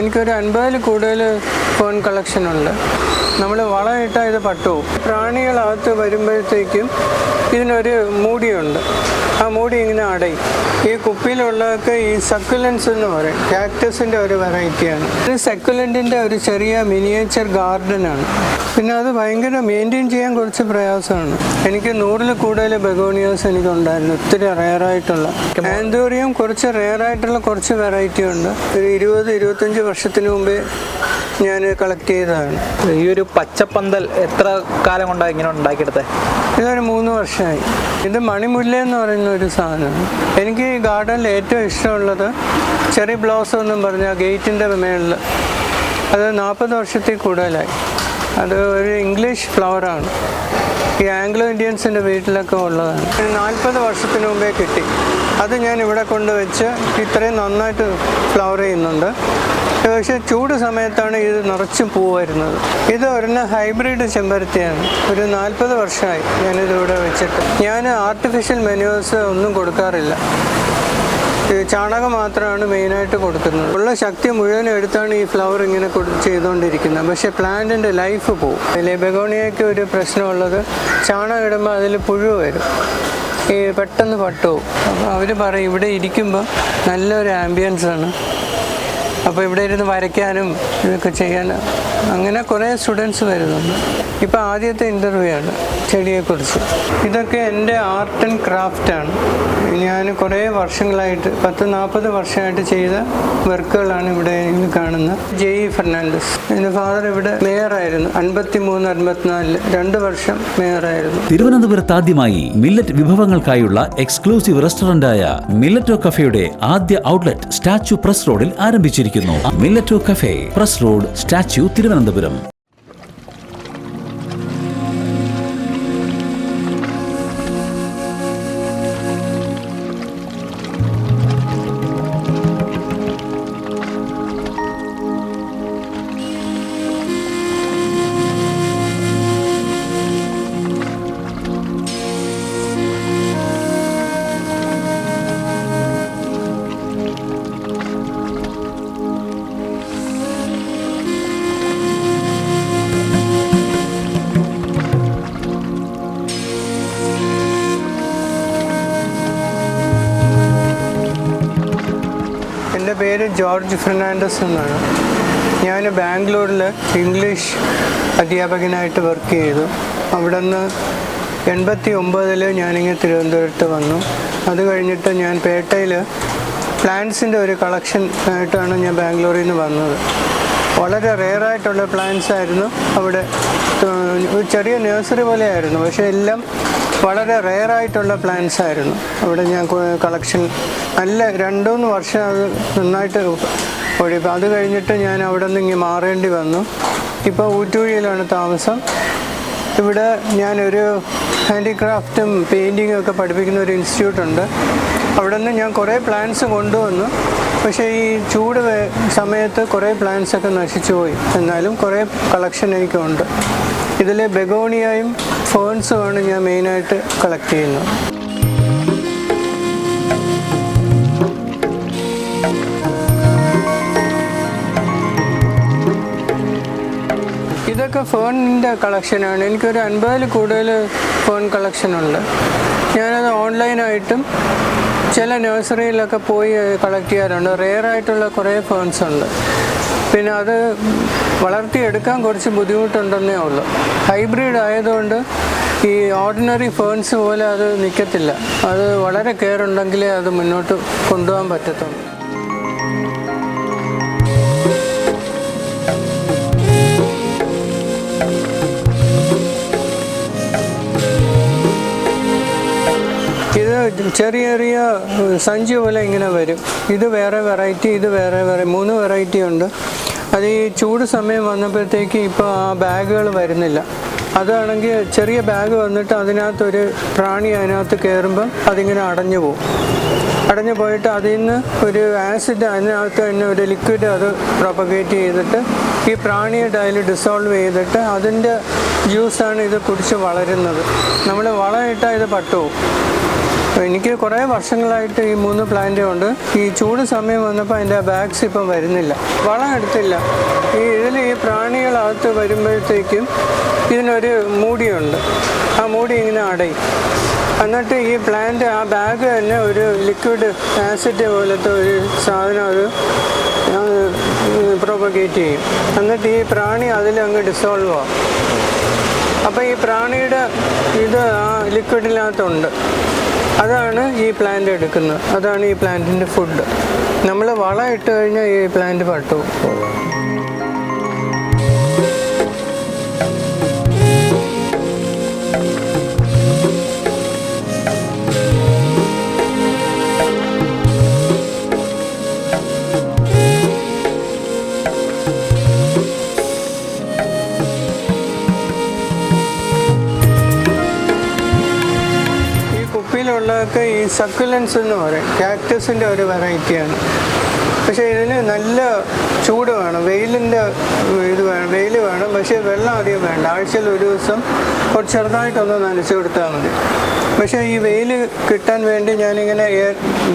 എനിക്കൊരു 50-ൽ കൂടുതൽ ഫോൺ കളക്ഷനുണ്ട്. നമ്മൾ വളമിട്ടാൽ ഇത് പട്ടുപോകും. പ്രാണികളകത്ത് വരുമ്പോഴത്തേക്കും ഇതിനൊരു മൂടിയുണ്ട്, ആ മൂടി ഇങ്ങനെ അടയും. ഈ കുപ്പിയിലുള്ളതൊക്കെ ഈ സക്കുലൻസ് എന്ന് പറയും, കാക്ടസിൻ്റെ ഒരു വെറൈറ്റിയാണ്. ഇത് സക്കുലൻറ്റിൻ്റെ ഒരു ചെറിയ മിനിയേച്ചർ ഗാർഡനാണ്. പിന്നെ അത് ഭയങ്കര മെയിൻറ്റെയിൻ ചെയ്യാൻ കുറച്ച് പ്രയാസമാണ്. എനിക്ക് 100-ൽ കൂടുതൽ ബെഗോണിയാസ് എനിക്കുണ്ടായിരുന്നു, ഒത്തിരി റെയറായിട്ടുള്ള. ആന്തോറിയം കുറച്ച് റെയറായിട്ടുള്ള കുറച്ച് വെറൈറ്റി ഉണ്ട്. ഒരു 20-25 വർഷത്തിന് മുമ്പേ ഞാൻ കളക്ട് ചെയ്തതാണ്. ഈ ഒരു പച്ചപ്പന്തൽ എത്ര കാലം കൊണ്ടാണ് ഇങ്ങനെ ഉണ്ടാക്കിയെടുത്തത്? ഇതൊരു 3 വർഷമായി. ഇത് മണിമുല്ല എന്ന് പറയുന്ന ഒരു സാധനമാണ്. എനിക്ക് ഈ ഗാർഡനിൽ ഏറ്റവും ഇഷ്ടമുള്ളത് ചെറി ബ്ലോസം എന്നും പറഞ്ഞാൽ ഗേറ്റിൻ്റെ മേളിൽ, അത് 40 വർഷത്തിൽ കൂടുതലായി. അത് ഒരു ഇംഗ്ലീഷ് ഫ്ലവറാണ്. ഈ ആംഗ്ലോ ഇന്ത്യൻസിൻ്റെ വീട്ടിലൊക്കെ ഉള്ളതാണ്. 40 വർഷത്തിന് മുമ്പേ കിട്ടി. അത് ഞാൻ ഇവിടെ കൊണ്ടുവച്ച് ഇത്രയും നന്നായിട്ട് ഫ്ലവർ ചെയ്യുന്നുണ്ട്. പക്ഷേ ചൂട് സമയത്താണ് ഇത് നിറച്ചും പൂ വരുന്നത്. ഇത് ഒരെണ്ണം ഹൈബ്രിഡ് ചെമ്പരത്തിയാണ്. ഒരു 40 വർഷമായി ഞാനിതിവിടെ വെച്ചിട്ട്. ഞാൻ ആർട്ടിഫിഷ്യൽ മെനുവേഴ്സ് ഒന്നും കൊടുക്കാറില്ല. ചാണകം മാത്രമാണ് മെയിനായിട്ട് കൊടുക്കുന്നത്. ഉള്ള ശക്തി മുഴുവനും എടുത്താണ് ഈ ഫ്ലവർ ഇങ്ങനെ ചെയ്തുകൊണ്ടിരിക്കുന്നത്. പക്ഷേ പ്ലാന്റിൻ്റെ ലൈഫ് പോവും. അതിൽ ബെഗോണിയയ്ക്ക് ഒരു പ്രശ്നമുള്ളത്, ചാണകം ഇടുമ്പോൾ അതിൽ പുഴു വരും, ഈ പെട്ടെന്ന് പട്ടുപോകും. അപ്പോൾ അവർ പറയും ഇവിടെ ഇരിക്കുമ്പോൾ നല്ലൊരു ആംബിയൻസാണ്, അപ്പോൾ ഇവിടെ ഇരുന്ന് വരയ്ക്കാനും ഇതൊക്കെ ചെയ്യാനും അങ്ങനെ കുറേ സ്റ്റുഡൻസ് വരുന്നുണ്ട്. ഇപ്പോൾ ആദ്യത്തെ ഇൻ്റർവ്യൂ ആണ് ചെടിയെക്കുറിച്ച്. ഇതൊക്കെ എൻ്റെ ആർട്ട് ആൻഡ് ക്രാഫ്റ്റാണ്. ഞാൻ കുറേ വർഷങ്ങളായിട്ട് 10-40 വർഷമായിട്ട് ചെയ്ത വർക്കുകളാണ് ഇവിടെ കാണുന്നത്. ജെഇ ഫെർണാണ്ടസ്, എൻ്റെ ഫാദർ ഇവിടെ മേയറായിരുന്നു 53-54, 2 വർഷം മേയറായിരുന്നു. തിരുവനന്തപുരത്ത് ആദ്യമായി മില്ലറ്റ് വിഭവങ്ങൾക്കായുള്ള എക്സ്ക്ലൂസീവ് റെസ്റ്റോറന്റായ മില്ലറ്റോ കഫേയുടെ ആദ്യ ഔട്ട്ലെറ്റ് സ്റ്റാച്യു പ്രസ് റോഡിൽ ആരംഭിച്ചിരിക്കുന്നു. Milleto cafe, press road, statue, Thiruvananthapuram. എൻ്റെ പേര് ജോർജ് ഫെർണാണ്ടസ് എന്നാണ്. ഞാൻ ബാംഗ്ലൂരിൽ ഇംഗ്ലീഷ് അധ്യാപകനായിട്ട് വർക്ക് ചെയ്തു. അവിടെ നിന്ന് 89-ൽ ഞാനിങ്ങനെ തിരുവനന്തപുരത്ത് വന്നു. അത് കഴിഞ്ഞിട്ട് ഞാൻ പേട്ടയിൽ പ്ലാന്റ്സിൻ്റെ ഒരു കളക്ഷൻ ആയിട്ടാണ് ഞാൻ ബാംഗ്ലൂരിൽ നിന്ന് വന്നത്. വളരെ റെയറായിട്ടുള്ള പ്ലാന്റ്സ് ആയിരുന്നു അവിടെ. ഒരു ചെറിയ നഴ്സറി പോലെയായിരുന്നു, പക്ഷേ എല്ലാം വളരെ റെയറായിട്ടുള്ള പ്ലാന്റ്സ് ആയിരുന്നു അവിടെ. ഞാൻ കളക്ഷൻ നല്ല 2-3 വർഷം അത് നന്നായിട്ട് ഓടി. അത് കഴിഞ്ഞിട്ട് ഞാൻ അവിടെ നിന്ന് ഇങ്ങനെ മാറേണ്ടി വന്നു. ഇപ്പോൾ ഊറ്റുകുഴിയിലാണ് താമസം. ഇവിടെ ഞാനൊരു ഹാൻഡിക്രാഫ്റ്റും പെയിൻറ്റിങ്ങും ഒക്കെ പഠിപ്പിക്കുന്ന ഒരു ഇൻസ്റ്റിറ്റ്യൂട്ടുണ്ട്. അവിടെ നിന്ന് ഞാൻ കുറേ പ്ലാന്റ്സ് കൊണ്ടുവന്നു. പക്ഷേ ഈ ചൂട് സമയത്ത് കുറേ പ്ലാന്റ്സൊക്കെ നശിച്ചു പോയി. എന്നാലും കുറേ കളക്ഷൻ എനിക്കുണ്ട്. ഇതിൽ ബെഗോണിയയും ഫേൺസുമാണ് ഞാൻ മെയിനായിട്ട് കളക്ട് ചെയ്യുന്നത്. ഇതൊക്കെ ഫേണിൻ്റെ കളക്ഷനാണ്. എനിക്കൊരു 50-ൽ കൂടുതൽ ഫേൺ കളക്ഷനുണ്ട്. ഞാനത് ഓൺലൈനായിട്ടും ചില നഴ്സറിയിലൊക്കെ പോയി കളക്ട് ചെയ്യാറുണ്ട്. റെയറായിട്ടുള്ള കുറേ ഫേൺസ് ഉണ്ട്. പിന്നെ അത് വളർത്തിയെടുക്കാൻ കുറച്ച് ബുദ്ധിമുട്ടുണ്ടെന്നേ ഉള്ളൂ. ഹൈബ്രിഡ് ആയതുകൊണ്ട് ഈ ഓർഡിനറി ഫേൺസ് പോലെ അത് നിൽക്കത്തില്ല. അത് വളരെ കെയർ ഉണ്ടെങ്കിലേ അത് മുന്നോട്ട് കൊണ്ടുപോകാൻ പറ്റത്തുള്ളൂ. ഇത് ചെറിയ ചെറിയ സഞ്ചി പോലെ ഇങ്ങനെ വരും. ഇത് വേറെ വെറൈറ്റി, ഇത് വേറെ 3 വെറൈറ്റി ഉണ്ട്. അത് ഈ ചൂട് സമയം വന്നപ്പോഴത്തേക്ക് ഇപ്പോൾ ആ ബാഗുകൾ വരുന്നില്ല. അതാണെങ്കിൽ ചെറിയ ബാഗ് വന്നിട്ട് അതിനകത്തൊരു പ്രാണി അതിനകത്ത് കയറുമ്പം അതിങ്ങനെ അടഞ്ഞു പോകും. അടഞ്ഞു പോയിട്ട് അതിൽ നിന്ന് ഒരു ആസിഡ് അതിനകത്ത് തന്നെ ഒരു ലിക്വിഡ് അത് പ്രൊപ്പഗേറ്റ് ചെയ്തിട്ട് ഈ പ്രാണിയുടെ അതിൽ ഡിസോൾവ് ചെയ്തിട്ട് അതിൻ്റെ ജ്യൂസാണ് ഇത് കുടിച്ച് വളരുന്നത്. നമ്മൾ വളമിട്ടാൽ ഇത് പട്ടുപോകും. എനിക്ക് കുറേ വർഷങ്ങളായിട്ട് ഈ 3 പ്ലാന്റും ഉണ്ട്. ഈ ചൂട് സമയം വന്നപ്പോൾ അതിൻ്റെ ബാഗ്സ് ഇപ്പം വരുന്നില്ല, വളം എടുത്തില്ല. ഈ പ്രാണികളകത്ത് വരുമ്പോഴത്തേക്കും ഇതിനൊരു മൂടിയുണ്ട്, ആ മൂടി ഇങ്ങനെ അടയും. എന്നിട്ട് ഈ പ്ലാന്റ് ആ ബാഗ് തന്നെ ഒരു ലിക്വിഡ് ആസിഡ് പോലത്തെ ഒരു സാധനം അത് പ്രൊപ്പഗേറ്റ് ചെയ്യും. എന്നിട്ട് ഈ പ്രാണി അതിലങ്ങ് ഡിസോൾവ് ആവും. അപ്പോൾ ഈ പ്രാണിയുടെ ഇത് ആ ലിക്വിഡിനകത്തുണ്ട്. അതാണ് ഈ പ്ലാന്റ് എടുക്കുന്നത്, അതാണ് ഈ പ്ലാന്റിൻ്റെ ഫുഡ്. നമ്മൾ വളം ഇട്ട് കഴിഞ്ഞാൽ ഈ പ്ലാന്റ് പട്ടുപോകും. കുപ്പിയിലുള്ളതൊക്കെ ഈ സക്കുലൻസ് എന്ന് പറയും, കാക്ടസിൻ്റെ ഒരു വെറൈറ്റിയാണ്. പക്ഷേ ഇതിന് നല്ല ചൂട് വേണം, വെയിലിൻ്റെ ഇത് വേണം, വെയിൽ വേണം. പക്ഷേ വെള്ളം അധികം വേണ്ട. ആഴ്ചയിൽ ഒരു ദിവസം കുറച്ച് ചെറുതായിട്ടൊന്ന് നനച്ചു കൊടുത്താൽ മതി. പക്ഷേ ഈ വെയിൽ കിട്ടാൻ വേണ്ടി ഞാനിങ്ങനെ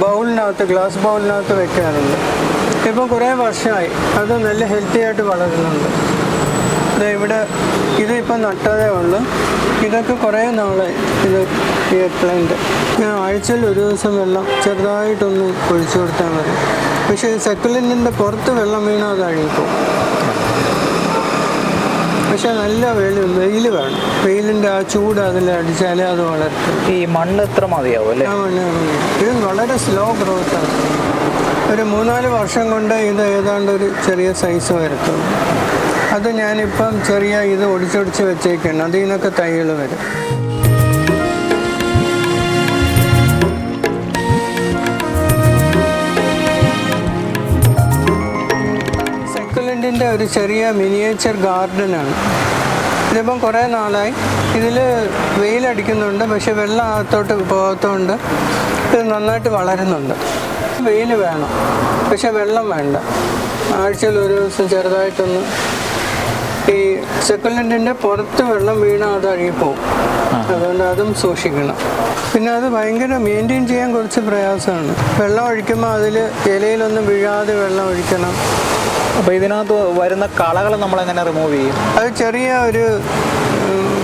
ബൗളിനകത്ത്, ഗ്ലാസ് ബൗളിനകത്ത് വെക്കാറുണ്ട്. ഇപ്പം കുറേ വർഷമായി അത് നല്ല ഹെൽത്തി ആയിട്ട് വളരുന്നുണ്ട്. ഇവിടെ ഇതിപ്പം നട്ടതേ ഉള്ളൂ. ഇതൊക്കെ കുറേ നാളായി. ഇത് ഈ പ്ലാന്റ് ഞാൻ ആഴ്ചയിൽ ഒരു ദിവസം വെള്ളം ചെറുതായിട്ടൊന്ന് ഒഴിച്ചു കൊടുത്താൽ മതി. പക്ഷേ സക്കുലൻറ്റിൻ്റെ പുറത്ത് വെള്ളം വീണാൽ അത് അഴുകിപ്പോകും. പക്ഷേ നല്ല വെയിൽ വേണം, വെയിലിൻ്റെ ആ ചൂട് അതിൽ അടിച്ചാലേ അത് വളർത്തും. ഈ മണ്ണ് എത്ര മതിയാവും അല്ലേ? ആ മണ്ണ് ഇത് വളരെ സ്ലോ ഗ്രോത്താണ്. ഒരു 3-4 വർഷം കൊണ്ട് ഇത് ഏതാണ്ട് ഒരു ചെറിയ സൈസ് വരത്തുള്ളൂ. അത് ഞാനിപ്പം ചെറിയ ഇത് ഒടിച്ചൊടിച്ച് വെച്ചേക്കാണ്, അതിൽ നിന്നൊക്കെ തൈകൾ വരും. സക്കുലൻറ്റിൻ്റെ ഒരു ചെറിയ മിനിയേച്ചർ ഗാർഡനാണ്. ഇതിപ്പം കുറേ നാളായി. ഇതിൽ വെയിലടിക്കുന്നുണ്ട്, പക്ഷെ വെള്ളം അകത്തോട്ട് പോകാത്തതുകൊണ്ട് ഇത് നന്നായിട്ട് വളരുന്നുണ്ട്. വെയിൽ വേണം, പക്ഷെ വെള്ളം വേണ്ട. ആഴ്ചയിൽ ഒരു ദിവസം ചെറുതായിട്ടൊന്ന് ഈ സക്കുലൻറ്റിൻ്റെ പുറത്ത് വെള്ളം വീണാൽ അത് അഴുകിപ്പോവും. അതുകൊണ്ട് അതും സൂക്ഷിക്കണം. പിന്നെ അത് ഭയങ്കര മെയിൻറ്റെയിൻ ചെയ്യാൻ കുറച്ച് പ്രയാസമാണ്. വെള്ളം ഒഴിക്കുമ്പോൾ അതിൽ ഇലയിലൊന്നും വീഴാതെ വെള്ളം ഒഴിക്കണം. അപ്പോൾ ഇതിനകത്ത് വരുന്ന കളകൾ നമ്മളെങ്ങനെ റിമൂവ് ചെയ്യും? അത് ചെറിയ ഒരു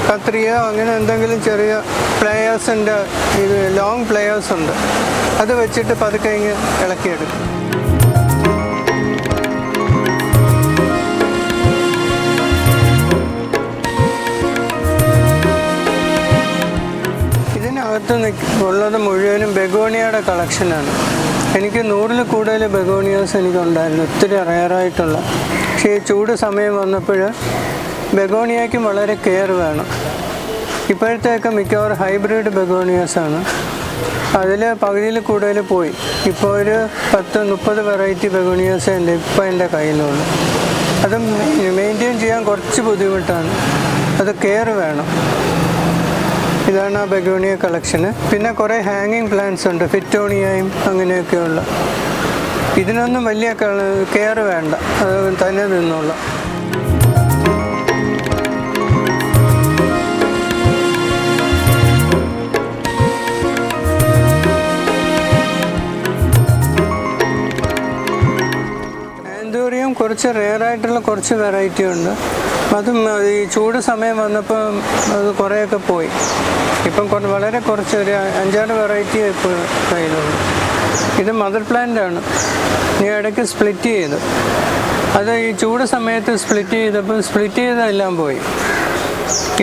കത്രിയോ അങ്ങനെ എന്തെങ്കിലും ചെറിയ പ്ലെയേഴ്സിൻ്റെ ഇത് ലോങ് പ്ലെയേഴ്സ് ഉണ്ട്, അത് വെച്ചിട്ട് പതുക്കെ ഇങ്ങ് ഇളക്കിയെടുക്കും. ഇതിനകത്ത് ഉള്ളത് മുഴുവനും ബെഗോണിയയുടെ കളക്ഷനാണ്. എനിക്ക് 100-ൽ കൂടുതൽ ബെഗോണിയാസ് എനിക്കുണ്ടായിരുന്നു, ഒത്തിരി റയറായിട്ടുള്ള. പക്ഷേ ഈ ചൂട് സമയം വന്നപ്പോൾ ബെഗോണിയയ്ക്കും വളരെ കെയർ വേണം. ഇപ്പോഴത്തേക്ക് മിക്കവാറും ഹൈബ്രിഡ് ബെഗോണിയാസാണ്. അതിൽ പകുതിയിൽ കൂടുതൽ പോയി. ഇപ്പോൾ ഒരു 10-30 വെറൈറ്റി ബെഗോണിയാസ് ഇപ്പോൾ എൻ്റെ കയ്യിലുള്ളൂ. അത് മെയിൻറ്റെയിൻ ചെയ്യാൻ കുറച്ച് ബുദ്ധിമുട്ടാണ്, അത് കെയർ വേണം. ഇതാണ് ആ ബെഗോണിയ കളക്ഷന്. പിന്നെ കുറേ ഹാങ്ങിങ് പ്ലാന്റ്സ് ഉണ്ട്, ഫിറ്റോണിയയും അങ്ങനെയൊക്കെയുള്ള. ഇതിനൊന്നും വലിയ കെയർ വേണ്ട, അത് തന്നെ നിന്നോളാം. ആന്തൂറിയം കുറച്ച് റെയറായിട്ടുള്ള കുറച്ച് വെറൈറ്റി ഉണ്ട്. അതും ഈ ചൂട് സമയം വന്നപ്പോൾ അത് കുറേയൊക്കെ പോയി. ഇപ്പം വളരെ കുറച്ച് ഒരു 5-6 വെറൈറ്റി ഇപ്പോൾ കയ്യിലുള്ളൂ. ഇത് മദർ പ്ലാന്റാണ്. ഞാൻ ഇടയ്ക്ക് സ്പ്ലിറ്റ് ചെയ്തു. അത് ഈ ചൂട് സമയത്ത് സ്പ്ലിറ്റ് ചെയ്തതെല്ലാം പോയി.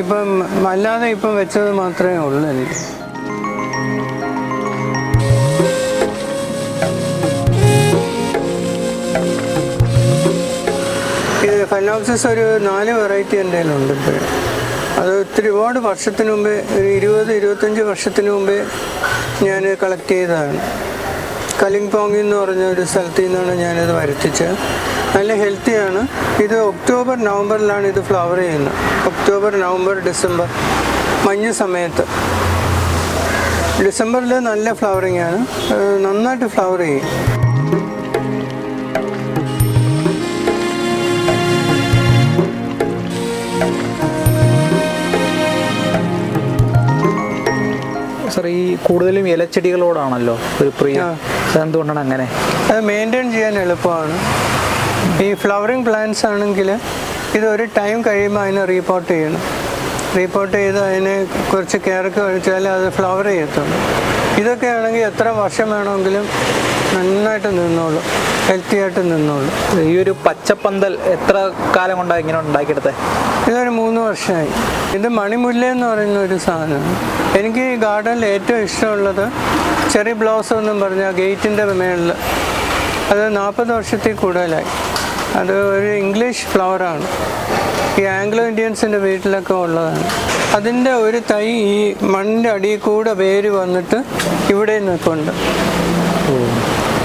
ഇപ്പം അല്ലാതെ ഇപ്പം വെച്ചത് മാത്രമേ ഉള്ളൂ എനിക്ക്. ഇത് ഫെനോപ്സിസ് ഒരു 4 വെറൈറ്റി എൻ്റെ കയ്യിലുണ്ട് ഇപ്പോഴും. അത് ഒരുപാട് വർഷത്തിന് മുമ്പേ, ഒരു 20-25 വർഷത്തിന് മുമ്പേ ഞാൻ കളക്ട് ചെയ്തതാണ്. കലിംപോങ്ങിൽ എന്ന് പറഞ്ഞ ഒരു സ്ഥലത്തു നിന്നാണ് ഞാനിത് വരുത്തിച്ചത്. നല്ല ഹെൽത്തിയാണ്. ഇത് ഒക്ടോബർ-നവംബറിലാണ് ഇത് ഫ്ലവർ ചെയ്യുന്നത്. ഒക്ടോബർ, നവംബർ, ഡിസംബർ, മഞ്ഞ് സമയത്ത്. ഡിസംബറിൽ നല്ല ഫ്ലവറിങ് ആണ്, നന്നായിട്ട് ഫ്ലവർ ചെയ്യും. സാർ, ഈ കൂടുതലും ഇലച്ചെടികളോടാണല്ലോ ഒരു പ്രിയം. അതെന്തുകൊണ്ടാണ് അങ്ങനെ? അത് മെയിൻറ്റെയിൻ ചെയ്യാൻ എളുപ്പമാണ്. ഈ ഫ്ലവറിങ് പ്ലാന്റ്സ് ആണെങ്കിൽ ഇതൊരു ടൈം കഴിയുമ്പോൾ അതിനെ റീപോർട്ട് ചെയ്യണം. റീപോർട്ട് ചെയ്ത് അതിനെ കുറച്ച് കെയറൊക്കെ കഴിച്ചാൽ അത് ഫ്ലവർ ചെയ്യത്തുള്ളൂ. ഇതൊക്കെ ആണെങ്കിൽ എത്ര വർഷം വേണമെങ്കിലും നന്നായിട്ട് നിന്നോളൂ, ഹെൽത്തി ആയിട്ട് നിന്നോളൂ. ഈ ഒരു പച്ചപ്പന്തൽ എത്ര കാലം കൊണ്ടാണ് ഇങ്ങനെ ഉണ്ടാക്കിയെടുത്തത്? ഇതൊരു 3 വർഷമായി. ഇത് മണിമുല്ല എന്ന് പറയുന്ന ഒരു സാധനമാണ്. എനിക്ക് ഈ ഗാർഡനിൽ ഏറ്റവും ഇഷ്ടമുള്ളത് ചെറി ബ്ലോസം എന്നും പറഞ്ഞാൽ ഗേറ്റിൻ്റെ മേളിൽ, അത് 40 വർഷത്തിൽ കൂടുതലായി. അത് ഒരു ഇംഗ്ലീഷ് ഫ്ലവറാണ്. ഈ ആംഗ്ലോ ഇന്ത്യൻസിൻ്റെ വീട്ടിലൊക്കെ ഉള്ളതാണ്. അതിൻ്റെ ഒരു തൈ ഈ മണ്ണിൻ്റെ അടിയിൽ കൂടെ വേര് വന്നിട്ട് ഇവിടെ നിൽപ്പുണ്ട്.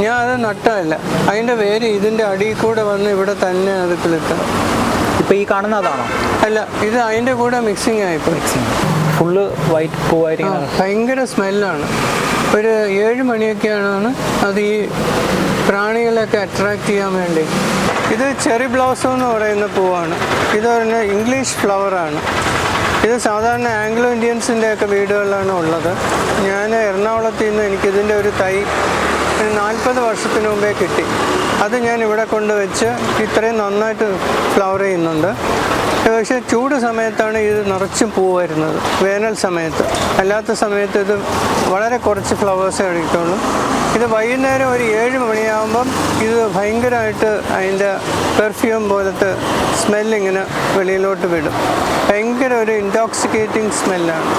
ഞാൻ അത് നട്ടതല്ല, അതിൻ്റെ വേര് ഇതിൻ്റെ അടിയിൽ കൂടെ വന്ന് ഇവിടെ തന്നെ അത് കിളുത്തണം. ഇപ്പോൾ ഈ കാണുന്ന അതാണോ? അല്ല, ഇത് അതിൻ്റെ കൂടെ മിക്സിങ് ആയിപ്പോൾ. ഫുള്ള് വൈറ്റ് പൂവായിരിക്കും. ഭയങ്കര സ്മെല്ലാണ്. ഒരു 7 മണിയൊക്കെയാണ് അത് ഈ പ്രാണികളൊക്കെ അട്രാക്റ്റ് ചെയ്യാൻ വേണ്ടി. ഇത് ചെറി ബ്ലോസം എന്ന് പറയുന്ന പൂവാണ്. ഇതൊരു ഇംഗ്ലീഷ് ഫ്ലവറാണ്. ഇത് സാധാരണ ആംഗ്ലോ ഇന്ത്യൻസിൻ്റെ ഒക്കെ വീടുകളിലാണ് ഉള്ളത്. ഞാൻ എറണാകുളത്ത് നിന്ന് എനിക്കിതിൻ്റെ ഒരു തൈ 40 വർഷത്തിന് മുമ്പേ കിട്ടി. അത് ഞാൻ ഇവിടെ കൊണ്ടുവച്ച് ഇത്രയും നന്നായിട്ട് ഫ്ലവർ ചെയ്യുന്നുണ്ട്. പക്ഷേ ചൂട് സമയത്താണ് ഇത് നിറച്ചും പൂ വരുന്നത്, വേനൽ സമയത്ത്. അല്ലാത്ത സമയത്ത് ഇത് വളരെ കുറച്ച് ഫ്ലവേഴ്സേ കഴിക്കുള്ളൂ. ഇത് വൈകുന്നേരം ഒരു 7 മണിയാകുമ്പം ഇത് ഭയങ്കരമായിട്ട് അതിൻ്റെ പെർഫ്യൂം പോലത്തെ സ്മെല്ലിങ്ങനെ വെളിയിലോട്ട് വിടും. ഭയങ്കര ഒരു ഇൻടോക്സിക്കേറ്റിംഗ് സ്മെല്ലാണ്.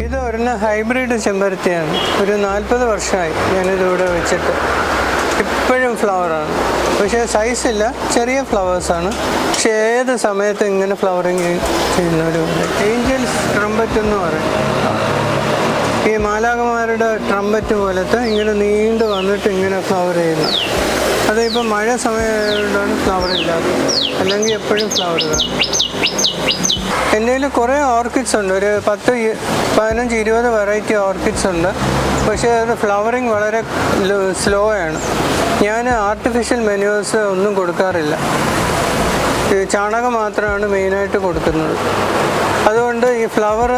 ഇത് ഒരെണ്ണം ഹൈബ്രിഡ് ചെമ്പരത്തിയാണ്. ഒരു 40 വർഷമായി ഞാനിതിവിടെ വെച്ചിട്ട്. ഇപ്പോഴും ഫ്ലവറാണ്. പക്ഷേ സൈസില്ല, ചെറിയ ഫ്ലവേഴ്സാണ്. പക്ഷേ ഏത് സമയത്ത് ഇങ്ങനെ ഫ്ലവറിങ് ചെയ്യുന്നവരുണ്ട്. ഏഞ്ചൽസ് ട്രംപറ്റ് എന്ന് പറയും. ഈ മാലാഖമാരുടെ ട്രംപറ്റ് പോലത്തെ ഇങ്ങനെ നീണ്ടു വന്നിട്ട് ഇങ്ങനെ ഫ്ലവർ ചെയ്യുന്നു. അതിപ്പോൾ മഴ സമയമാണ് ഫ്ലവർ ഇല്ലാത്തത്, അല്ലെങ്കിൽ എപ്പോഴും ഫ്ലവർ കാണും. എൻ്റെ കയ്യിൽ കുറേ ഓർക്കിഡ്സ് ഉണ്ട്. ഒരു 10, 15, 20 വെറൈറ്റി ഓർക്കിഡ്സ് ഉണ്ട്. പക്ഷേ അത് ഫ്ലവറിങ് വളരെ സ്ലോ ആണ്. ഞാൻ ആർട്ടിഫിഷ്യൽ മെന്യൂസ് ഒന്നും കൊടുക്കാറില്ല. ചാണകം മാത്രമാണ് മെയിനായിട്ട് കൊടുക്കുന്നത്. അതുകൊണ്ട് ഈ ഫ്ലവർ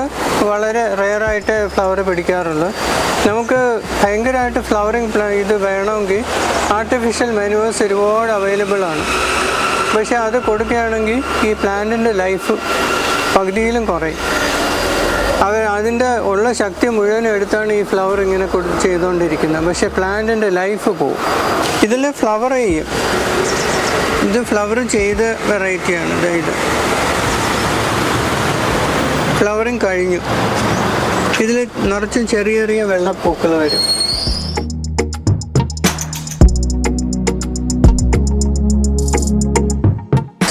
വളരെ റെയറായിട്ട് ഫ്ലവർ പിടിക്കാറുള്ളൂ. നമുക്ക് ഭയങ്കരമായിട്ട് ഫ്ലവറിങ് ഇത് വേണമെങ്കിൽ ആർട്ടിഫിഷ്യൽ മെനുവേഴ്സ് ഒരുപാട് അവൈലബിൾ ആണ്. പക്ഷേ അത് കൊടുക്കുകയാണെങ്കിൽ ഈ പ്ലാന്റിൻ്റെ ലൈഫ് പകുതിയിലും കുറയും. അതിൻ്റെ ഉള്ള ശക്തി മുഴുവനും എടുത്താണ് ഈ ഫ്ലവർ ഇങ്ങനെ ചെയ്തുകൊണ്ടിരിക്കുന്നത്. പക്ഷേ പ്ലാന്റിൻ്റെ ലൈഫ് പോവും. ഇതിൽ ഫ്ലവർ ചെയ്യും. ഇത് ഫ്ലവർ ചെയ്ത വെറൈറ്റിയാണ്. ഇത് ഫ്ലവറിങ് കഴിഞ്ഞു. ഇതിൽ നിറച്ചും ചെറിയ ചെറിയ വെള്ളപ്പൂക്കൾ വരും.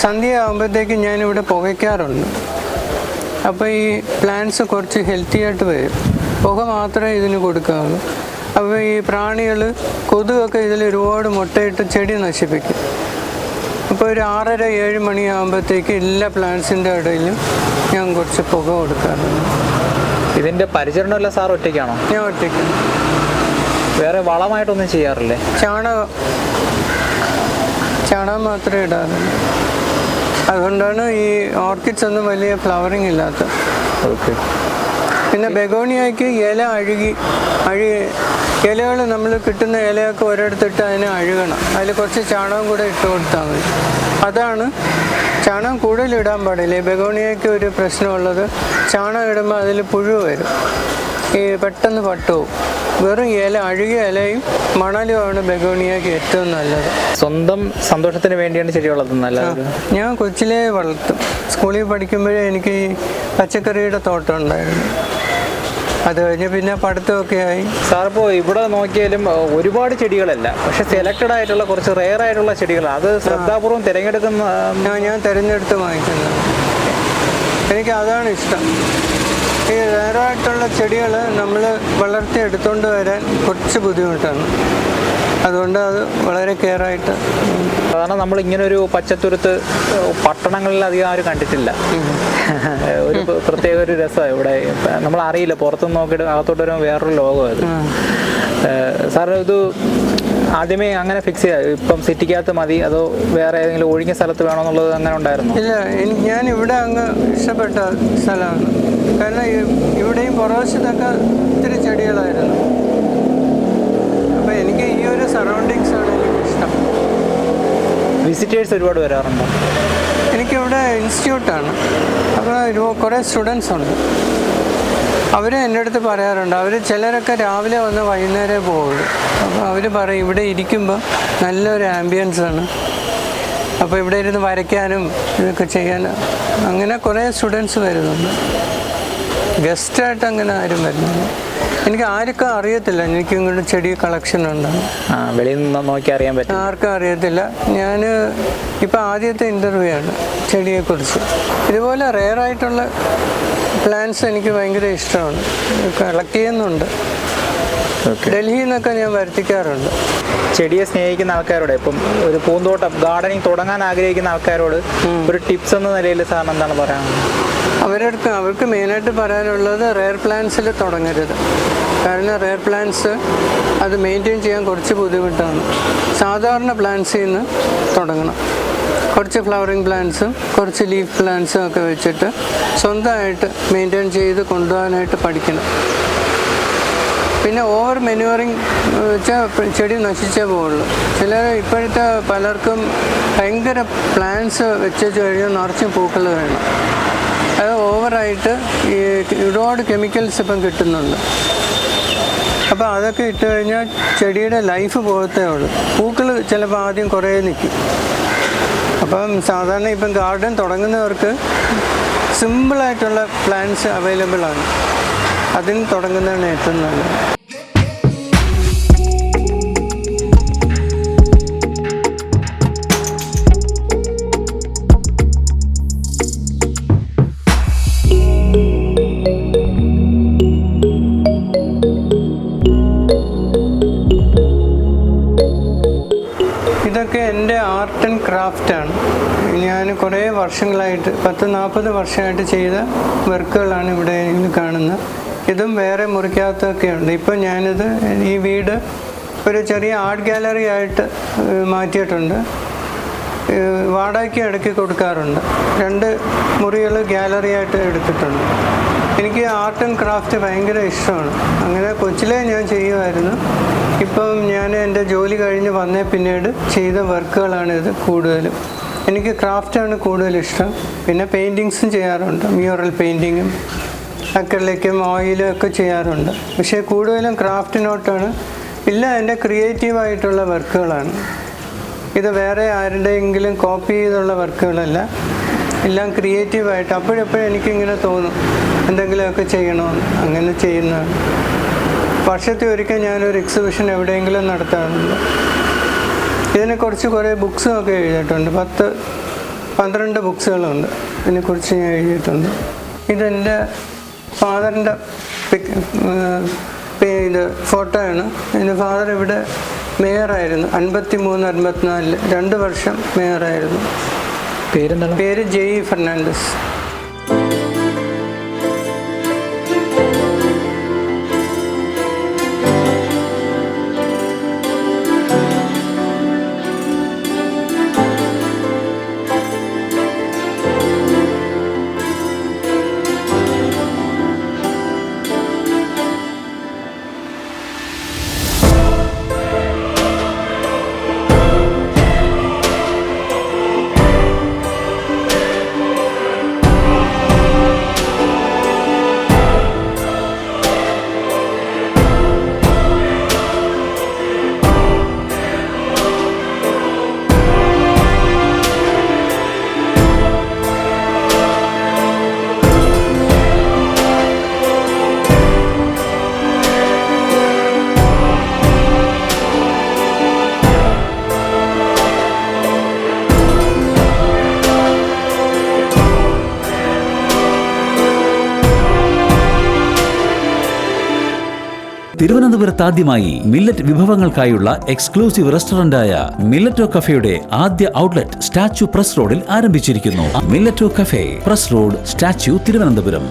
സന്ധ്യ ആകുമ്പോഴത്തേക്കും ഞാനിവിടെ പുകയ്ക്കാറുണ്ട്. അപ്പോൾ ഈ പ്ലാന്റ്സ് കുറച്ച് ഹെൽത്തി ആയിട്ട് വരും. പുക മാത്രമേ ഇതിന് കൊടുക്കാവുള്ളൂ. അപ്പോൾ ഈ പ്രാണികൾ, കൊതുകൊക്കെ ഇതിൽ ഒരുപാട് മുട്ടയിട്ട് ചെടി നശിപ്പിക്കും. അപ്പോൾ ഒരു 6:30, 7 മണിയാകുമ്പോഴത്തേക്ക് എല്ലാ പ്ലാന്റ്സിൻ്റെ ഇടയിലും ഞാൻ കുറച്ച് പുക കൊടുക്കാറുണ്ട്. ഇതിൻ്റെ പരിചരണമല്ല സാർ ഒറ്റയ്ക്കാണോ? ഞാൻ ഒറ്റയ്ക്ക്. വേറെ വളമായിട്ടൊന്നും ചെയ്യാറില്ലേ? ചാണകം മാത്രമേ ഇടാറുള്ളൂ. അതുകൊണ്ടാണ് ഈ ഓർക്കിഡ്സ് ഒന്നും വലിയ ഫ്ലവറിങ് ഇല്ലാത്തത്. ഓക്കെ. പിന്നെ ബെഗോണിയയ്ക്ക് ഇലകൾ നമ്മൾ കിട്ടുന്ന ഇലയൊക്കെ ഒരിടത്തിട്ട് അതിനെ അഴുകണം. അതിൽ കുറച്ച് ചാണകം കൂടെ ഇട്ട് കൊടുത്താൽ മതി. അതാണ് ചാണകം കൂടുതൽ ഇടാൻ പാടില്ല. ബെഗോണിയയ്ക്ക് ഒരു പ്രശ്നമുള്ളത്, ചാണകം ഇടുമ്പോൾ അതിൽ പുഴു വരും, ഈ പെട്ടെന്ന് പട്ടുപോകും. വെറും അഴുകിയ ഇലയും മണലുമാണ് ബെഗോണിയയ്ക്ക് ഏറ്റവും നല്ലത്. സ്വന്തം സന്തോഷത്തിന് വേണ്ടിയാണ് ചെടി വളർത്തുന്നത്. ഞാൻ കൊച്ചിലേ വളർത്തും. സ്കൂളിൽ പഠിക്കുമ്പോഴേ എനിക്ക് ഈ പച്ചക്കറിയുടെ തോട്ടം ഉണ്ടായിരുന്നു. അത് കഴിഞ്ഞ് പിന്നെ പഠിത്തമൊക്കെ ആയി. സാറിപ്പോൾ ഇവിടെ നോക്കിയാലും ഒരുപാട് ചെടികളല്ല, പക്ഷെ സെലക്റ്റഡ് ആയിട്ടുള്ള കുറച്ച് റെയർ ആയിട്ടുള്ള ചെടികളാണ്. അത് ശ്രദ്ധാപൂർവ്വം തിരഞ്ഞെടുക്കുന്ന ഞാൻ തിരഞ്ഞെടുത്ത് വാങ്ങിക്കുന്നത്. എനിക്ക് അതാണ് ഇഷ്ടം. ഈ റെയറായിട്ടുള്ള ചെടികൾ നമ്മൾ വളർത്തിയെടുത്തുകൊണ്ട് വരാൻ കുറച്ച് ബുദ്ധിമുട്ടാണ്. അതുകൊണ്ട് അത് വളരെ കെയറായിട്ട്. സാധാരണ നമ്മൾ ഇങ്ങനൊരു പച്ചത്തുരുത്ത് പട്ടണങ്ങളിൽ അധികം ആരും കണ്ടിട്ടില്ല. ഒരു പ്രത്യേക ഒരു രസമാണ് ഇവിടെ. നമ്മൾ അറിയില്ല, പുറത്തുനിന്ന് നോക്കിയിട്ട് അകത്തോട്ട് വരുമ്പോൾ വേറൊരു ലോകം അത്. സാറ് ഇത് ആദ്യമേ അങ്ങനെ ഫിക്സ് ചെയ്ത ഇപ്പം സിറ്റിക്കകത്ത് മതി അതോ വേറെ ഏതെങ്കിലും ഒഴിഞ്ഞ സ്ഥലത്ത് വേണമെന്നുള്ളത് അങ്ങനെ ഉണ്ടായിരുന്നു? ഇല്ല, ഞാൻ ഇവിടെ അങ്ങ് ഇഷ്ടപ്പെട്ട സ്ഥലമാണ്. കാരണം ഇവിടെയും പുറവശത്തൊക്കെ ഒത്തിരി ചെടികളായിരുന്നു. അപ്പോൾ എനിക്ക് ഈ ഒരു സറൗണ്ടിങ്സാണ് എനിക്കിഷ്ടം. വിസിറ്റേഴ്സ് ഒരുപാട് വരാറുണ്ടോ? എനിക്കിവിടെ ഇൻസ്റ്റിറ്റ്യൂട്ടാണ്, അപ്പോൾ കുറേ സ്റ്റുഡൻസ് ഉണ്ട്. അവർ എൻ്റെ അടുത്ത് പറയാറുണ്ട്, അവർ ചിലരൊക്കെ രാവിലെ വന്ന് വൈകുന്നേരമേ പോവുള്ളൂ. അപ്പോൾ അവർ പറയും ഇവിടെ ഇരിക്കുമ്പോൾ നല്ലൊരു ആംബിയൻസാണ്, അപ്പോൾ ഇവിടെ ഇരുന്ന് വരയ്ക്കാനും ഇതൊക്കെ ചെയ്യാനും. അങ്ങനെ കുറേ സ്റ്റുഡൻസ് വരുന്നുണ്ട്. ഗസ്റ്റായിട്ട് അങ്ങനെ ആരും വരുന്നില്ല. എനിക്ക് ആർക്കും അറിയത്തില്ല എനിക്ക് ഇങ്ങോട്ട് ചെടി കളക്ഷൻ ഉണ്ടെന്ന്. വെളിയിൽ നിന്ന് നോക്കി അറിയാൻ പറ്റും. ആർക്കും അറിയത്തില്ല. ഞാൻ ഇപ്പോൾ ആദ്യത്തെ ഇൻ്റർവ്യൂ ആണ് ചെടിയെക്കുറിച്ച്. ഇതുപോലെ റെയറായിട്ടുള്ള പ്ലാന്റ്സ് എനിക്ക് ഭയങ്കര ഇഷ്ടമാണ്, കളക്ട് ചെയ്യുന്നുണ്ട്. ഡൽഹിയിൽ നിന്നൊക്കെ ഞാൻ വരുത്തിക്കാറുണ്ട്. ചെടിയെ സ്നേഹിക്കുന്ന ആൾക്കാരോട്, ഇപ്പം ഒരു പൂന്തോട്ടം ഗാർഡനിങ് തുടങ്ങാൻ ആഗ്രഹിക്കുന്ന ആൾക്കാരോട് ഒരു ടിപ്സ് എന്ന നിലയിൽ സാറിന് എന്താണ് പറയാനുള്ളത്? അവർക്ക് മെയിനായിട്ട് പറയാനുള്ളത് റെയർ പ്ലാന്റ്സിൽ തുടങ്ങരുത്. കാരണം റെയർ പ്ലാന്റ്സ് അത് മെയിൻറ്റെയിൻ ചെയ്യാൻ കുറച്ച് ബുദ്ധിമുട്ടാണ്. സാധാരണ പ്ലാന്റ്സിൽ നിന്ന് തുടങ്ങണം. കുറച്ച് ഫ്ലവറിങ് പ്ലാന്റ്സും കുറച്ച് ലീഫ് പ്ലാന്റ്സും ഒക്കെ വെച്ചിട്ട് സ്വന്തമായിട്ട് മെയിൻറ്റെയിൻ ചെയ്ത് കൊണ്ടുപോകാനായിട്ട് പഠിക്കണം. പിന്നെ ഓവർ മെനുവറിങ് വെച്ചാൽ ചെടി നശിച്ചേ പോവുള്ളൂ. ഇപ്പോഴത്തെ പലർക്കും ഭയങ്കര പ്ലാന്റ്സ് വെച്ച് കഴിഞ്ഞാൽ നിറച്ചും പൂക്കൾ വേണം. അത് ഓവറായിട്ട് ഈ ഒരുപാട് കെമിക്കൽസ് ഇപ്പം കിട്ടുന്നുണ്ട്. അപ്പോൾ അതൊക്കെ ഇട്ട് കഴിഞ്ഞാൽ ചെടിയുടെ ലൈഫ് പോകത്തേ ഉള്ളൂ. പൂക്കൾ ചിലപ്പോൾ ആദ്യം കുറേ നിൽക്കും. അപ്പം സാധാരണ ഇപ്പം ഗാർഡൻ തുടങ്ങുന്നവർക്ക് സിമ്പിളായിട്ടുള്ള പ്ലാന്റ്സ് അവൈലബിൾ ആണ്, അതിന് തുടങ്ങുന്നതാണ് ഏറ്റവും നല്ലത്. ഇതൊക്കെ എൻ്റെ ആർട്ട് ആൻഡ് ക്രാഫ്റ്റാണ്. ഞാൻ കുറേ വർഷങ്ങളായിട്ട് 10-40 വർഷമായിട്ട് ചെയ്ത വർക്കുകളാണ് ഇവിടെ കാണുന്നത്. ഇതും വേറെ മുറിക്കകത്തൊക്കെ ഉണ്ട്. ഇപ്പം ഞാനിത് ഈ വീട് ഒരു ചെറിയ ആർട്ട് ഗാലറി ആയിട്ട് മാറ്റിയിട്ടുണ്ട്. വാടകയ്ക്ക് ഇടയ്ക്ക് കൊടുക്കാറുണ്ട്. 2 മുറികൾ ഗാലറി ആയിട്ട് എടുത്തിട്ടുണ്ട്. എനിക്ക് ആർട്ട് ആൻഡ് ക്രാഫ്റ്റ് ഭയങ്കര ഇഷ്ടമാണ്. അങ്ങനെ കൊച്ചിലേ ഞാൻ ചെയ്യുമായിരുന്നു. ഇപ്പം ഞാൻ എൻ്റെ ജോലി കഴിഞ്ഞ് വന്നേ പിന്നീട് ചെയ്ത വർക്കുകളാണിത് കൂടുതലും. എനിക്ക് ക്രാഫ്റ്റാണ് കൂടുതലിഷ്ടം. പിന്നെ പെയിൻറ്റിങ്സും ചെയ്യാറുണ്ട്, മ്യൂറൽ പെയിൻറ്റിങ്ങും അക്രിലിക്കും ഓയിലും ഒക്കെ ചെയ്യാറുണ്ട്. പക്ഷേ കൂടുതലും ക്രാഫ്റ്റിനോട്ടാണ്. എൻ്റെ ക്രിയേറ്റീവായിട്ടുള്ള വർക്കുകളാണ്. ഇത് വേറെ ആരുടെയെങ്കിലും കോപ്പി ചെയ്തുള്ള വർക്കുകളല്ല, എല്ലാം ക്രിയേറ്റീവായിട്ട് അപ്പോഴെപ്പോഴും എനിക്കിങ്ങനെ തോന്നും എന്തെങ്കിലുമൊക്കെ ചെയ്യണമെന്ന്. അങ്ങനെ ചെയ്യുന്നതാണ്. വർഷത്തിൽ ഒരിക്കൽ ഞാനൊരു എക്സിബിഷൻ എവിടെയെങ്കിലും നടത്താറുണ്ട്. ഇതിനെക്കുറിച്ച് കുറേ ബുക്സും ഒക്കെ എഴുതിയിട്ടുണ്ട്. 10-12 ബുക്സുകളുണ്ട് ഇതിനെക്കുറിച്ച് ഞാൻ എഴുതിയിട്ടുണ്ട്. ഇതെൻ്റെ ഫാദറിൻ്റെ ഇത് ഫോട്ടോയാണ്. എൻ്റെ ഫാദർ ഇവിടെ മേയറായിരുന്നു 53-54 2 വർഷം മേയറായിരുന്നു. പേരെന്താണ്? പേര് ജെയ് ഫെർണാണ്ടസ്. തിരുവനന്തപുരത്ത് ആദ്യമായി മില്ലറ്റ് വിഭവങ്ങൾക്കായുള്ള എക്സ്ക്ലൂസീവ് റെസ്റ്റോറന്റായ മില്ലറ്റോ കഫേയുടെ ആദ്യ ഔട്ട്ലെറ്റ് സ്റ്റാച്യു പ്രസ് റോഡിൽ ആരംഭിച്ചിരിക്കുന്നു. Milleto cafe, press road, statue, Thiruvananthapuram.